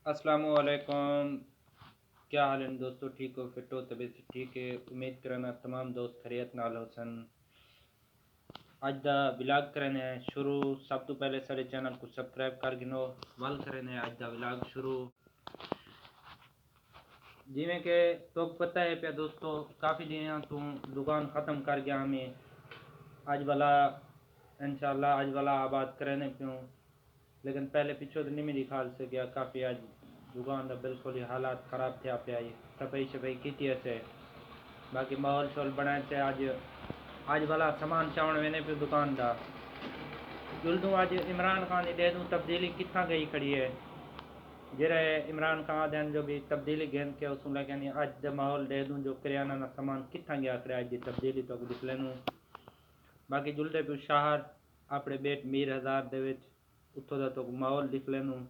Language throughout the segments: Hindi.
अस्सलामुअलैकुम। क्या हाल है दोस्तों? ठीक हो, फिट हो, तबीयत ठीक है? उम्मीद करना तमाम दोस्त खैरियत नाल होसन। अज दा विलाग करने शुरू। सब तो पहले सारे चैनल को सब्सक्राइब कर गिनो वल करने अज दा विलाग शुरू। जिमें कि तो पता है पे दोस्तों, काफ़ी दिन तू दुकान ख़त्म कर गया हमें। आज वाला इंशाल्लाह आज वाला आबाद करने प्यूँ, लेकिन पहले पिछो तो नहीं मेरी ख्याल से गया। काफ़ी आज दुकान का बिल्कुल ही हालात ख़राब थे पे आई। सफाई शफाई की ऐसे, बाकी माहौल शोल बनाए थे। आज वाला सामान चावण वेने पे दुकान का जुल्दू आज इमरान खान की दे दूँ तब्दीली कितना गई खड़ी है। जरा इमरान खान दिन जो भी तब्दीली गेंद के उसमें लगे नहीं। अज द माहौल दे दूँ जो करियाना का सामान कितना गया करे अज की तब्दीली तो दिख लैनू। बाकी जुलते पे शहर अपने बेट मीर हजार दे उत्थों का तो माहौल दिख लैनू।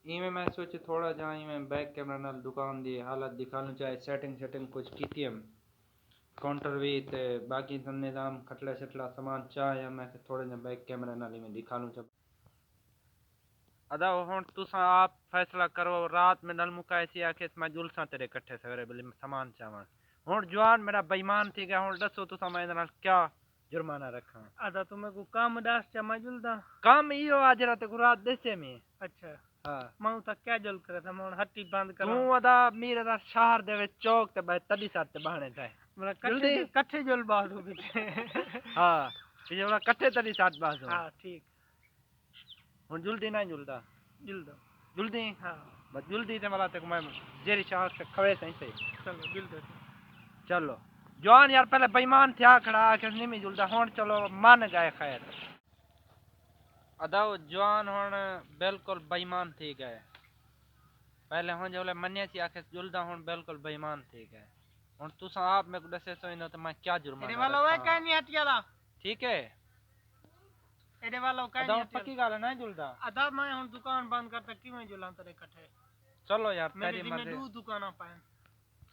इवें मैं सोचे थोड़ा जहाँ इवें बैक कैमरा नाल दुकान दी हालत दिखा लूँ, चाहे सेटिंग सेटिंग कुछ की हम काउंटर भी ते बाकी निज़ाम खटला शटला सामान चाहे मैं थोड़े जहाँ बैक कैमरा नाल इवें दिखा लूँ। जब अदा हुण तुसा आप फैसला करो। रात में नल मुका ऐसी आखे मैं जुलसा तेरे कट्ठे सवेरे बल्ले सामान चावन। हुण जवान मेरा बेईमान थी गया। हुण दसो तुसा मैं नाल क्या जुर्माना रखा? अदा तुम्हें को काम दास चमा जुलदा काम इहो आज रात को रात देसे में। अच्छा हाँ मैं तो क्या जुल करे था मैं हट्टी बंद कर तू अदा मीर दा शहर दे विच चौक ते भाई तदी साथ बहाने थे मेरा जल्दी कट्ठे जुल बात हो गई हाँ ये वाला कट्ठे तदी साथ बास हो। हाँ ठीक हुण जुल्दी ना जुलदा जुल दो जुल्दी हाँ बस जुल्दी ते मला ते मैं जेरी शहर से खवे सही सही चलो जुल दो चलो जवान यार पहले बेईमान था खड़ा आखिर नहीं में जुलदा। हुण चलो मान गए खैर अदाओ जवान हुण बिल्कुल बेईमान थी गए। पहले हुण जो मन्ने सी आखिर जुलदा हुण बिल्कुल बेईमान थी गए। हुण तुसा आप मेरे को दसे सो इन तो मैं क्या जुर्माना एडे वाला है कहीं नहीं हटिया दा ठीक है। एडे वाला कहीं अदा नहीं हटिया पक्की गल है ना जुलदा। अदा मैं हुन दुकान बंद करता क्यों जुला तेरे कट्ठे चलो यार मेरी तेरी में मर्जी। दो दुकाना पाए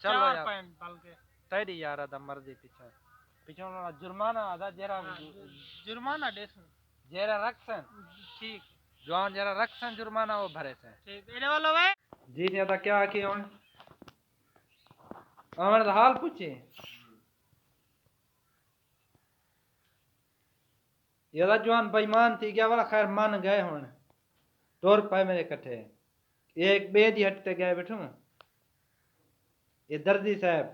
चलो चार यार पाए बल्कि तेरी यार अदा मर्जी पीछे पीछे वाला जुर्माना अदा जरा जुर्माना देसू जरा रखसन ठीक जवान जरा रखसन जुर्माना वो भरे से ठीक एडे वाला है जी ने अदा क्या की हुण हमारे हाल पूछे यादा जवान बेईमान थी गया वाला खैर मान गए हुण टोर पाए मेरे कट्ठे एक बे दी हटते गए बैठू। ये दर्दी साहब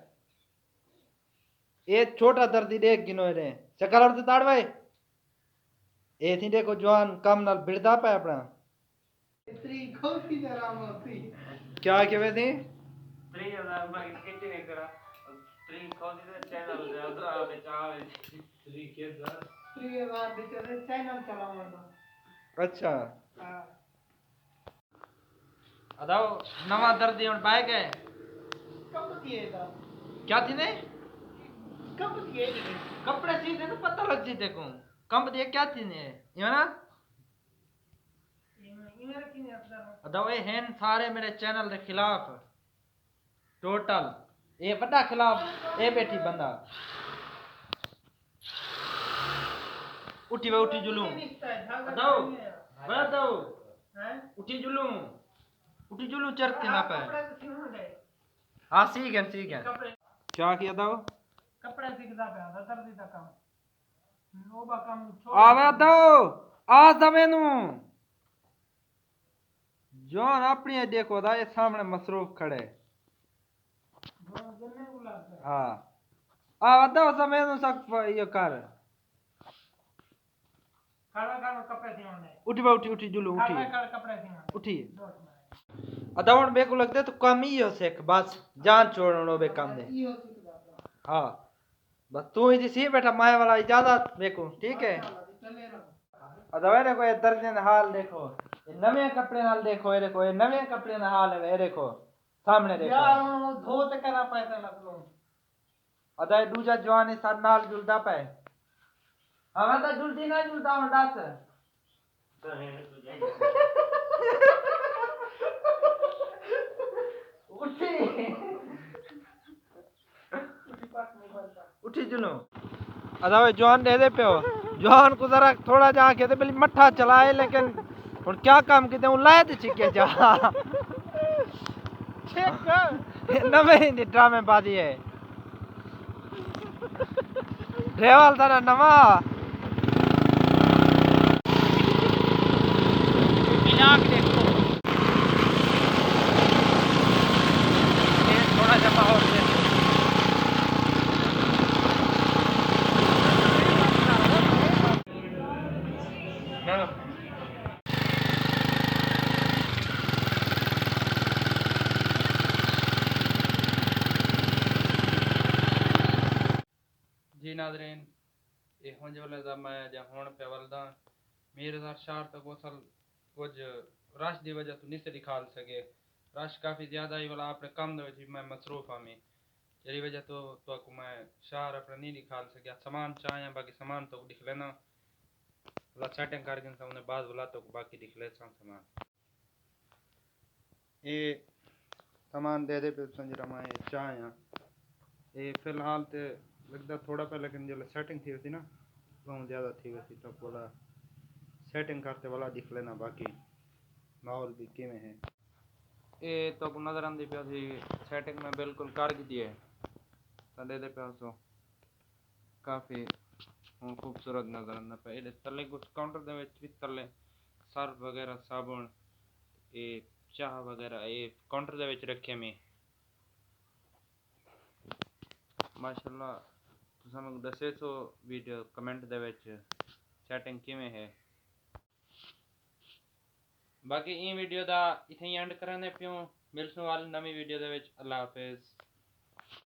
ये छोटा दर्दी देख गिनो रे चक्कर और ताड़ भाई ए थी देखो जवान काम नाल बिरदा पे अपना इतनी खोती जरा मोती क्या कहवे थी 3000 रुपए की कितने ने करा 3 खोती दे चैनल दे तो आवे चावे 3000 दे चैनल चलावंदा अच्छा हां अदाओ नवा दर्दी हुन पाए गए कब दिए था क्या थी ने कब दिए कपड़े सीधे तो पता लग जी देखो कम दिए क्या थी ने ये ना इन्हें रखी नहीं अपना अदाओ ये हैं सारे मेरे चैनल के खिलाफ टोटल ये बड़ा खिलाफ ए बैठी बंदा उठी वे उठी जुलूं अदाओ बदाओ हैं उठी जुलूं चरते ना पे हाँ सीख है क्या किया दाओ कपड़े सीखता पे आता दर्दी का काम वो बा काम आवे दाओ आ जमेनु जोन अपनी देखो दा ये सामने मसरूफ खड़े हाँ आ दाओ जमेनु सक ये कर खाना कपड़े सीने उठी बा उठी उठी जुलूं उठी कपड़े सीने उठी अदावन बेको लगते तो कम ही हो सेक बस जान छोड़नो बे काम दे हाँ बस तू ही सी बैठा माया वाला इजाजत बेको ठीक है। अदवे ने कोई दर्जन हाल देखो ये नवे कपड़े नाल देखो ये देखो ये नवे कपड़े ना हाल है ये देखो सामने देखो यार वो धोते करा पैसा लगलो अदा दूजा जवान साथ नाल जुलदा पे हमें तो जुलती ना जुलता हूं दस उठी उठी जुनू अदा जवान दे पे हो जवान को जरा थोड़ा जा के बल्कि मट्ठा चलाए लेकिन ਹੁਣ क्या काम किते हूं लाए ते चिके जा नवे दी ड्रामे बाजी है ड्राइवर दा नवा इलाक देखो ये थोड़ा जमा और से जी नाज़रीन ये हुंज वाले दा मैं जा हुण पे वलदा मेरे साथ शहर तक वसल कुछ रश दी वजह तो नहीं से दिखा सके रश काफ़ी ज़्यादा ही वाला अपने काम दे विच मैं मसरूफ हाँ मैं जेरी वजह तो मैं शहर अपने नहीं दिखा सकिया सामान चाहे बाकी सामान तो दिख लेना वाला सेटिंग करके सामने बाद वाला तो बाकी दिख ले सामान ये सामान दे दे पे संजरा मैं चाहे ये फिलहाल तो लगता थोड़ा पहले लेकिन जो सेटिंग थी होती ना बहुत ज़्यादा थी वैसी तो वाला सेटिंग करते वाला दिख लेना बाकी माहौल भी किमें है ये तो नज़र आती पे सेटिंग में बिल्कुल कर दी है तो दे पे सो काफ़ी खूबसूरत नज़र आना पे ये तले कुछ काउंटर दे भी तले सर्फ वगैरह साबुन ये चाह वगैरह ये काउंटर दे विच रखे मैं माशाल्लाह तुसां मैं दसे सो वीडियो कमेंट दे विच सेटिंग किमें है बाकी ई वीडियो दा इथे एंड करने पियो मिलसूं वाली नवी वीडियो दे विच अल्लाह हाफिज़।